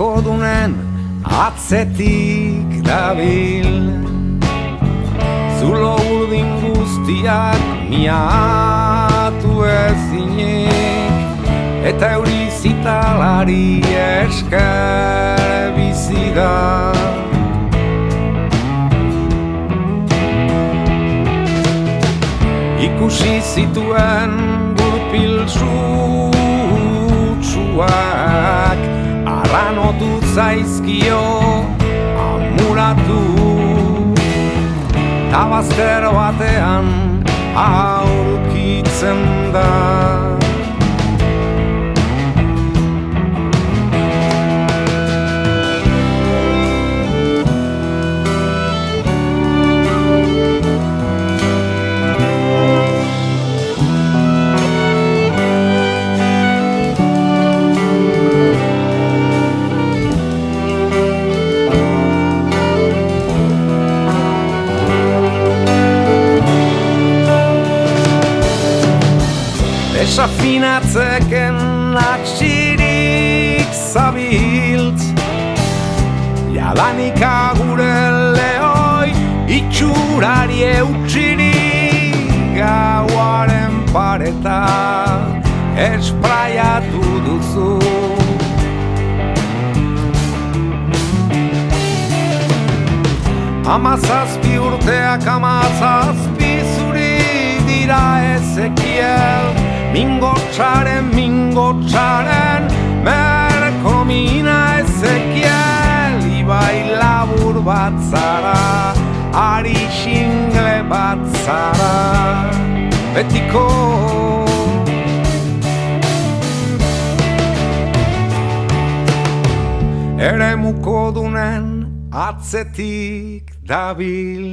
mukodunen atzetik dabil. Zulo urdin guztiak miatu ezinik, eta euri zitalari esker bizi da. Ikusi zituen gurpil sutsuak, arranotu zaizkio amuratu, ta bazter batean aurkitzen da. Desafinatzeken atxirik zabiltz, jadanik agure lehoi itxurari eutxirik, gauaren pareta espraiatu duzu. Hamazazpi urteak hamazazpi zuri dira Ezekiel, Mingotsaren merkomina Ezekiel, ibai labur bat zara, ari xingle bat zara, betiko. Eremuko dunen atzetik dabil.